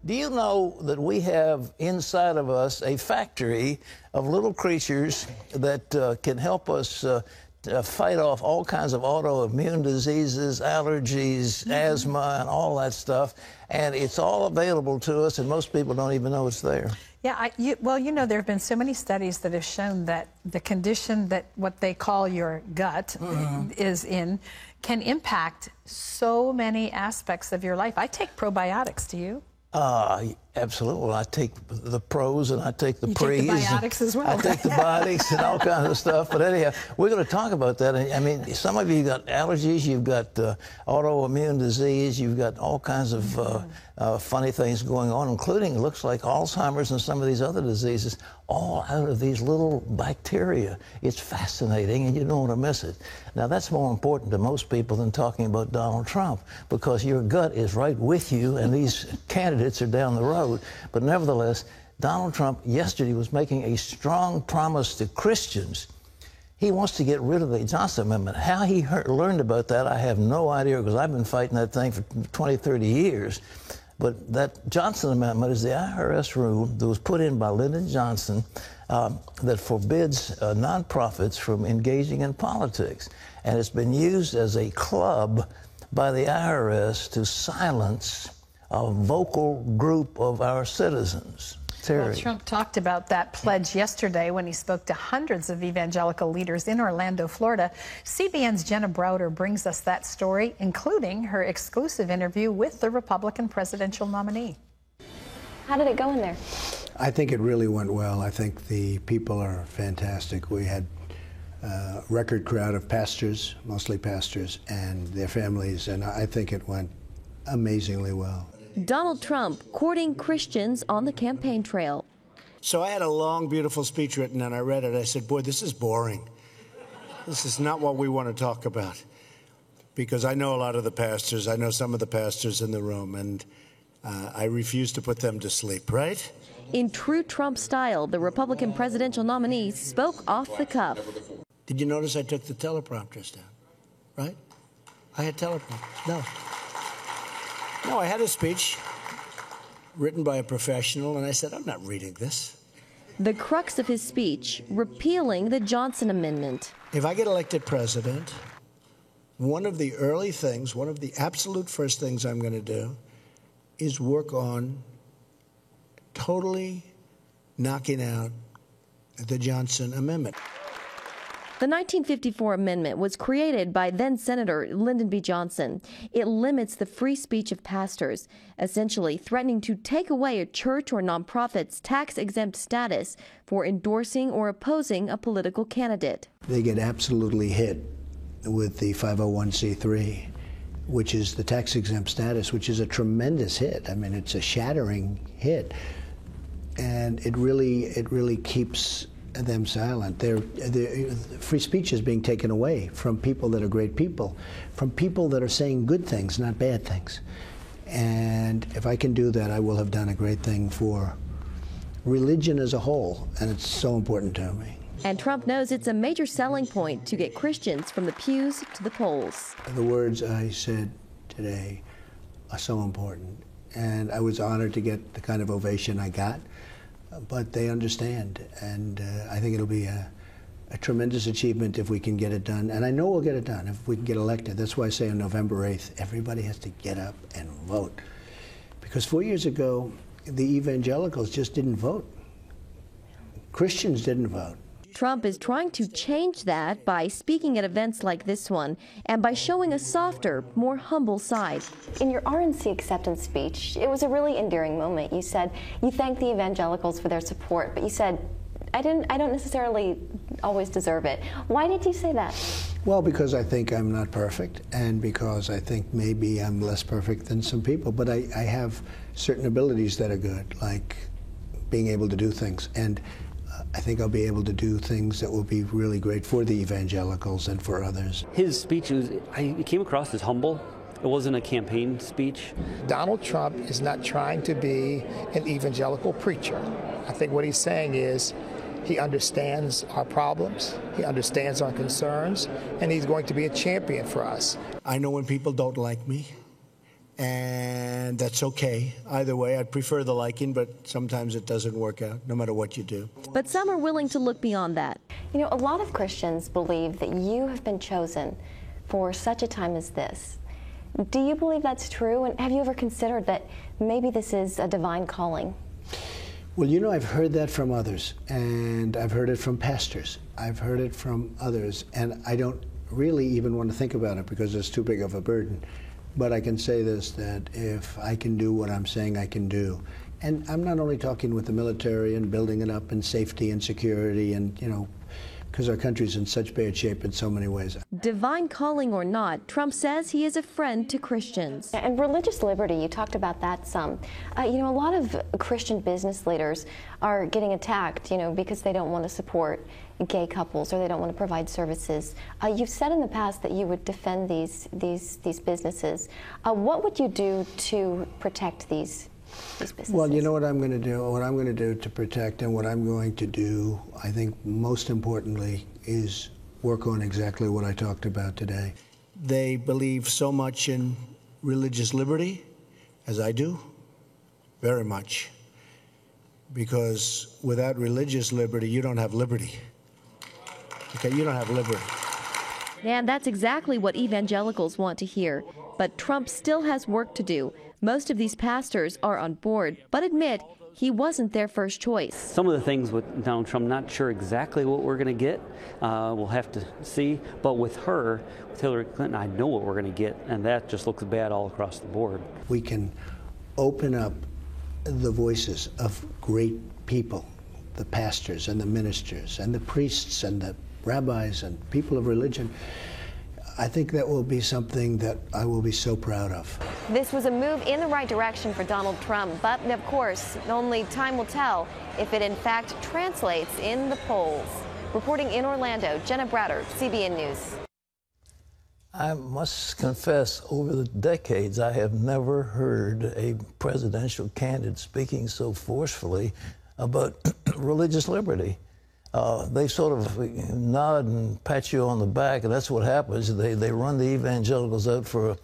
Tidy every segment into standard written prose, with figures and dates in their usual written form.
Do you know that we have inside of us a factory of little creatures that can help us fight off all kinds of autoimmune diseases, allergies, asthma, and all that stuff? And it's all available to us, and most people don't even know it's there. Yeah, well, you know, there have been so many studies that have shown that the condition that what they call your gut is in can impact so many aspects of your life. I take probiotics. Do you? Absolutely. Well, I take the pros and I take the you pre's. Take the biotics as well. I take the biotics and all kinds of stuff. But anyhow, we're going to talk about that. I mean, some of you got allergies, you've got autoimmune disease, you've got all kinds of funny things going on, including, it looks like, Alzheimer's and some of these other diseases, all out of these little bacteria. It's fascinating, and you don't want to miss it. Now, that's more important to most people than talking about Donald Trump, because your gut is right with you, and these candidates are down the road. But nevertheless, Donald Trump yesterday was making a strong promise to Christians. He wants to get rid of the Johnson Amendment. How he learned about that, I have no idea, because I've been fighting that thing for 20, 30 years. But that Johnson Amendment is the IRS rule that was put in by Lyndon Johnson that forbids nonprofits from engaging in politics. And it's been used as a club by the IRS to silence a vocal group of our citizens. Terry. Well, Trump talked about that pledge yesterday when he spoke to hundreds of evangelical leaders in Orlando, Florida. CBN's Jenna Browder brings us that story, including her exclusive interview with the Republican presidential nominee. How did it go in there? I think it really went well. I think the people are fantastic. We had a record crowd of pastors, mostly pastors, and their families, and I think it went amazingly well. Donald Trump courting Christians on the campaign trail. So I had a long, beautiful speech written, and I read it. I said, boy, this is boring. This is not what we want to talk about. Because I know a lot of the pastors. I know some of the pastors in the room, and I refuse to put them to sleep, right? In true Trump style, the Republican presidential nominee spoke off the cuff. Did you notice I took the teleprompters down, right? I had teleprompters. No, I had a speech written by a professional, and I said, I'm not reading this. The crux of his speech, repealing the Johnson Amendment. If I get elected president, one of the early things, one of the absolute first things I'm going to do is work on totally knocking out the Johnson Amendment. The 1954 amendment was created by then-Senator Lyndon B. Johnson. It limits the free speech of pastors, essentially threatening to take away a church or nonprofit's tax-exempt status for endorsing or opposing a political candidate. They get absolutely hit with the 501c3, which is the tax-exempt status, which is a tremendous hit. I mean, it's a shattering hit. And it really keeps them silent. Free speech is being taken away from people that are great people, from people that are saying good things, not bad things. And if I can do that, I will have done a great thing for religion as a whole, and it's so important to me. And Trump knows it's a major selling point to get Christians from the pews to the polls. The words I said today are so important, and I was honored to get the kind of ovation I got. But they understand, and I think it'll be a tremendous achievement if we can get it done. And I know we'll get it done if we can get elected. That's why I say on November 8th, everybody has to get up and vote. Because 4 years ago, the evangelicals just didn't vote. Christians didn't vote. Trump is trying to change that by speaking at events like this one and by showing a softer, more humble side. In your RNC acceptance speech, it was a really endearing moment. You said you thanked the evangelicals for their support, but you said, I don't necessarily always deserve it. Why did you say that? Well, because I think I'm not perfect, and because I think maybe I'm less perfect than some people, but I have certain abilities that are good, like being able to do things. And I think I'll be able to do things that will be really great for the evangelicals and for others. His speech it came across as humble. It wasn't a campaign speech. Donald Trump is not trying to be an evangelical preacher. I think what he's saying is he understands our problems, he understands our concerns, and he's going to be a champion for us. I know when people don't like me, And that's okay. Either way, I'd prefer the liking, but sometimes it doesn't work out, no matter what you do. But some are willing to look beyond that. You know, a lot of Christians believe that you have been chosen for such a time as this. Do you believe that's true? And have you ever considered that maybe this is a divine calling? Well, you know, I've heard that from others, and I've heard it from pastors. I've heard it from others, and I don't really even want to think about it because it's too big of a burden. But I can say this, that if I can do what I'm saying I can do, and I'm not only talking with the military and building it up and safety and security and, you know, because our country's in such bad shape in so many ways. Divine calling or not, Trump says he is a friend to Christians. And religious liberty, you talked about that some. You know, a lot of Christian business leaders are getting attacked, you know, because they don't want to support gay couples or they don't want to provide services. You've said in the past that you would defend these businesses. What would you do to protect these businesses? Well, you know what I'm going to do? What I'm going to do to protect, and what I'm going to do, I think most importantly, is work on exactly what I talked about today. They believe so much in religious liberty, as I do, very much. Because without religious liberty, you don't have liberty. Okay, you don't have liberty. And that's exactly what evangelicals want to hear. But Trump still has work to do. Most of these pastors are on board, but admit he wasn't their first choice. Some of the things with Donald Trump, not sure exactly what we're going to get. We'll have to see. But with her, with Hillary Clinton, I know what we're going to get, and that just looks bad all across the board. We can open up the voices of great people, the pastors and the ministers and the priests and the rabbis and people of religion. I think that will be something that I will be so proud of. This was a move in the right direction for Donald Trump, but of course, only time will tell if it in fact translates in the polls. Reporting in Orlando, Jenna Browder, CBN News. I must confess, over the decades, I have never heard a presidential candidate speaking so forcefully about religious liberty. They sort of nod and pat you on the back, and that's what happens. They run the evangelicals out for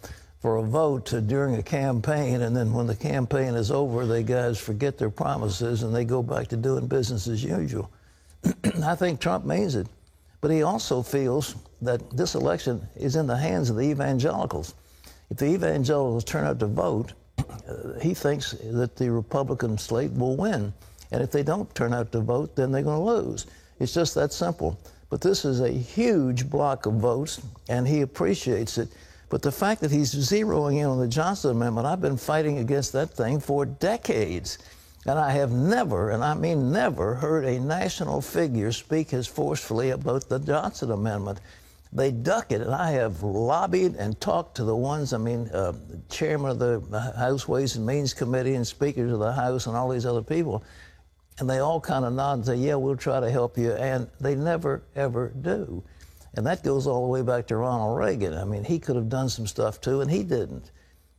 a vote during a campaign, and then when the campaign is over, they guys forget their promises and they go back to doing business as usual. I think Trump means it, but he also feels that this election is in the hands of the evangelicals. If the evangelicals turn out to vote, he thinks that the Republican slate will win. And if they don't turn out to vote, then they're going to lose. It's just that simple. But this is a huge block of votes, and he appreciates it. But the fact that he's zeroing in on the Johnson Amendment, I've been fighting against that thing for decades. And I have never, and I mean never, heard a national figure speak as forcefully about the Johnson Amendment. They duck it, and I have lobbied and talked to the ones, chairman of the House Ways and Means Committee and speakers of the House and all these other people. And they all kind of nod and say, yeah, we'll try to help you. And they never, ever do. And that goes all the way back to Ronald Reagan. I mean, he could have done some stuff, too, and he didn't.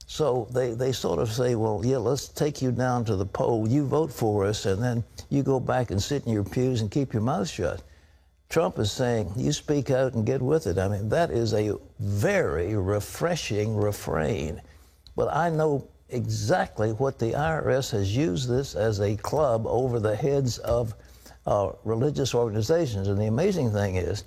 So they sort of say, well, yeah, let's take you down to the poll. You vote for us, and then you go back and sit in your pews and keep your mouth shut. Trump is saying, you speak out and get with it. I mean, that is a very refreshing refrain. But I know exactly what the IRS has used this as a club over the heads of religious organizations. And the amazing thing is,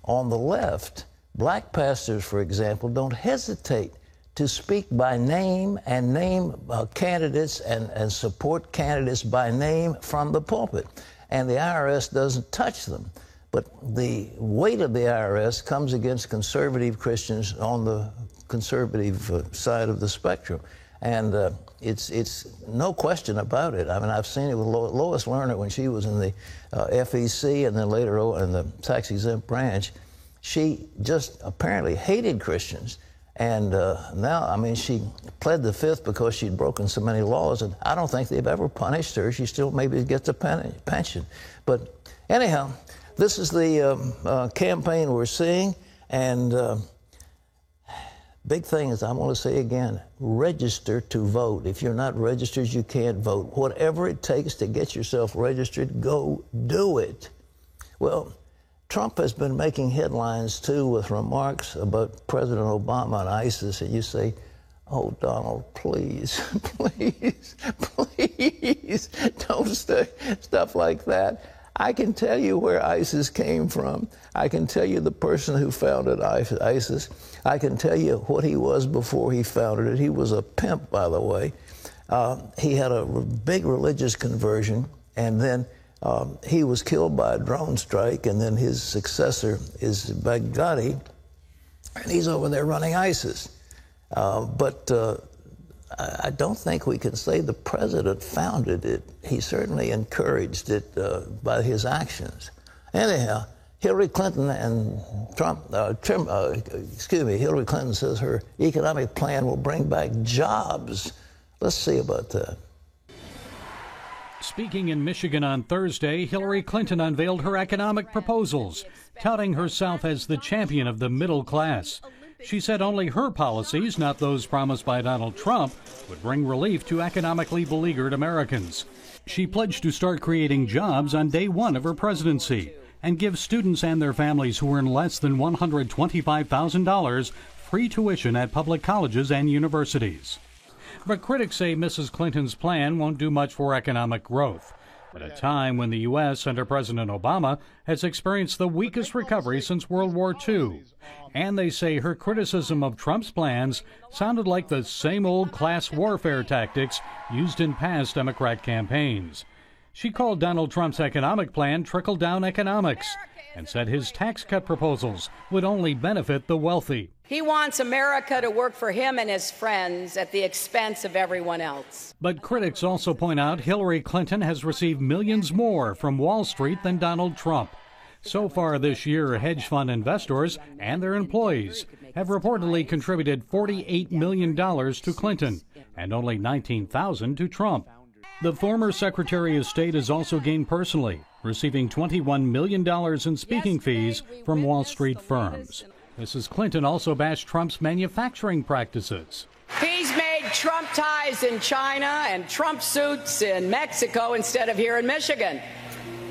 on the left, black pastors, for example, don't hesitate to speak by name and name candidates and support candidates by name from the pulpit. And the IRS doesn't touch them. But the weight of the IRS comes against conservative Christians on the conservative side of the spectrum. And it's no question about it. I mean, I've seen it with Lois Lerner when she was in the FEC and then later in the tax-exempt branch. She just apparently hated Christians. And now, I mean, she pled the fifth because she'd broken so many laws, and I don't think they've ever punished her. She still maybe gets a pension. But anyhow, this is the campaign we're seeing, and big thing is, I want to say again, register to vote. If you're not registered, you can't vote. Whatever it takes to get yourself registered, go do it. Well, Trump has been making headlines, too, with remarks about President Obama and ISIS, and you say, Oh, Donald, please, please, please, don't say stuff like that. I can tell you where ISIS came from. I can tell you the person who founded ISIS. I can tell you what he was before he founded it. He was a pimp, by the way. He had a big religious conversion, and then he was killed by a drone strike, and then his successor is Baghdadi, and he's over there running ISIS. But I don't think we can say the president founded it. He certainly encouraged it by his actions. Anyhow, Hillary Clinton and Hillary Clinton says her economic plan will bring back jobs. Let's see about that. Speaking in Michigan on Thursday, Hillary Clinton unveiled her economic proposals, touting herself as the champion of the middle class. She said only her policies, not those promised by Donald Trump, would bring relief to economically beleaguered Americans. She pledged to start creating jobs on day one of her presidency and give students and their families who earn less than $125,000 free tuition at public colleges and universities. But critics say Mrs. Clinton's plan won't do much for economic growth at a time when the U.S. under President Obama has experienced the weakest recovery since World War II. And they say her criticism of Trump's plans sounded like the same old class warfare tactics used in past Democrat campaigns. She called Donald Trump's economic plan trickle-down economics and said his tax cut proposals would only benefit the wealthy. He wants America to work for him and his friends at the expense of everyone else. But critics also point out Hillary Clinton has received millions more from Wall Street than Donald Trump. So far this year, hedge fund investors and their employees have reportedly contributed $48 million to Clinton and only $19,000 to Trump. The former Secretary of State has also gained personally, receiving $21 million in speaking fees from Wall Street firms. Mrs. Clinton also bashed Trump's manufacturing practices. He's made Trump ties in China and Trump suits in Mexico instead of here in Michigan.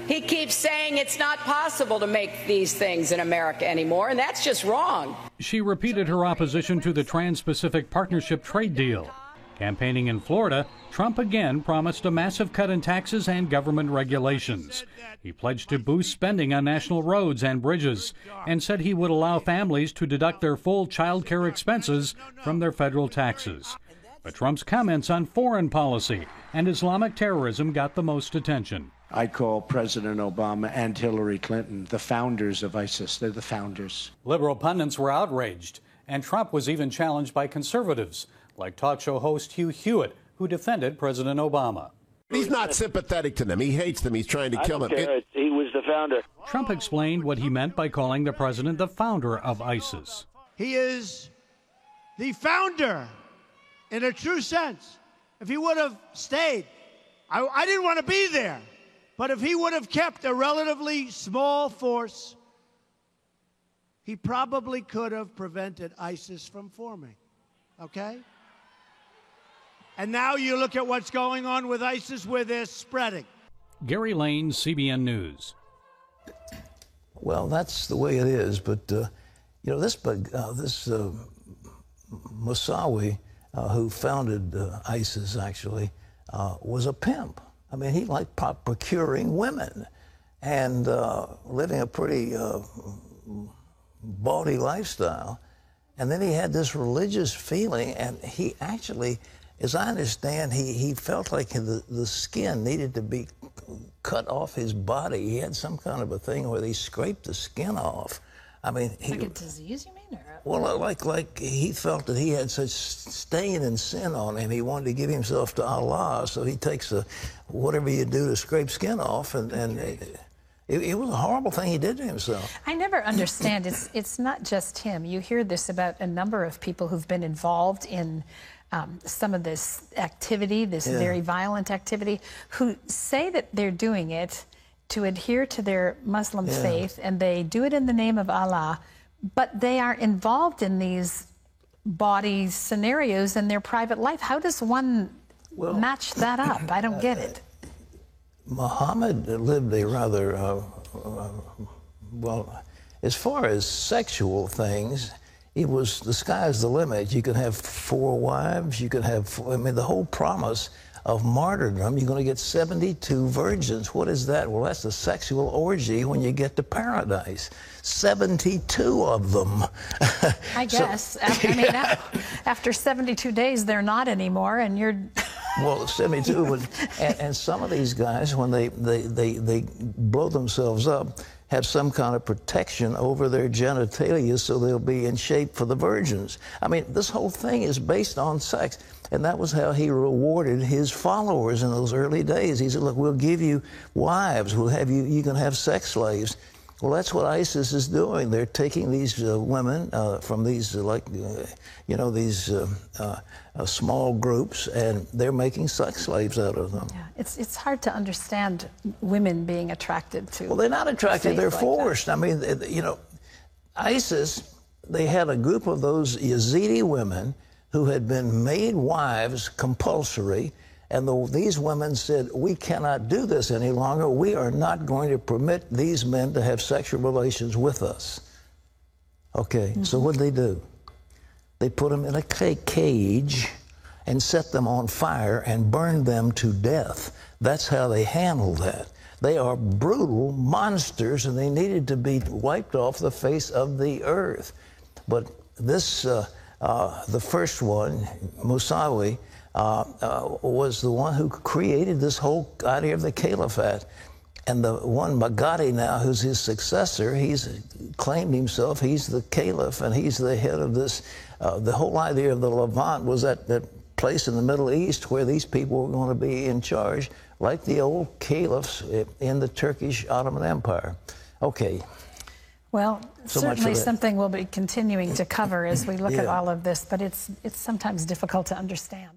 He keeps saying it's not possible to make these things in America anymore, and that's just wrong. She repeated her opposition to the Trans-Pacific Partnership trade deal. Campaigning in Florida, Trump again promised a massive cut in taxes and government regulations. He pledged to boost spending on national roads and bridges and said he would allow families to deduct their full child care expenses from their federal taxes. But Trump's comments on foreign policy and Islamic terrorism got the most attention. I call President Obama and Hillary Clinton the founders of ISIS. They're the founders. Liberal pundits were outraged, and Trump was even challenged by conservatives, like talk show host Hugh Hewitt, who defended President Obama. He's not sympathetic to them. He hates them. He's trying to kill them. He was the founder. Trump explained what he meant by calling the president the founder of ISIS. He is the founder in a true sense. If he would have stayed, I didn't want to be there, but if he would have kept a relatively small force, he probably could have prevented ISIS from forming. Okay? And now you look at what's going on with ISIS, where they're spreading. Gary Lane, CBN News. Well, that's the way it is. But, you know, this Moussaoui, who founded ISIS, actually, was a pimp. I mean, he liked procuring women and living a pretty bawdy lifestyle. And then he had this religious feeling, and he actually, as I understand, he felt like the skin needed to be cut off his body. He had some kind of a thing where they scraped the skin off. I mean, like a disease, you mean? Well, like he felt that he had such stain and sin on him. He wanted to give himself to Allah, so he takes whatever you do to scrape skin off, and it was a horrible thing he did to himself. I never understand. It's not just him. You hear this about a number of people who've been involved in some of this activity, this very violent activity, who say that they're doing it to adhere to their Muslim faith, and they do it in the name of Allah, but they are involved in these body scenarios in their private life. How does one match that up? I don't get it. Muhammad lived a rather, well, as far as sexual things, it was the sky's the limit. You can have 4 wives. You can have, I mean, the whole promise of martyrdom, you're going to get 72 virgins. What is that? Well, that's a sexual orgy when you get to paradise. 72 of them. I guess. I mean, after 72 days, they're not anymore, and you're... Well, 72, and some of these guys, when they blow themselves up, have some kind of protection over their genitalia so they'll be in shape for the virgins. I mean, this whole thing is based on sex. And that was how he rewarded his followers in those early days. He said, look, we'll give you wives. We'll have you can have sex slaves. Well, that's what ISIS is doing. They're taking these women from these, these small groups, and they're making sex slaves out of them. Yeah, it's hard to understand women being attracted to. Well, they're not attracted. They're forced. That. I mean, ISIS, they had a group of those Yazidi women who had been made wives compulsory, and these women said, we cannot do this any longer. We are not going to permit these men to have sexual relations with us. Okay, so what did they do? They put them in a cage and set them on fire and burned them to death. That's how they handled that. They are brutal monsters, and they needed to be wiped off the face of the earth. But this... the first one, Musawi, was the one who created this whole idea of the caliphate. And the one, Baghdadi now, who's his successor, he's claimed himself, he's the caliph, and he's the head of this. The whole idea of the Levant was that place in the Middle East where these people were going to be in charge, like the old caliphs in the Turkish Ottoman Empire. Okay. Well, certainly something we'll be continuing to cover as we look at all of this, but it's sometimes difficult to understand.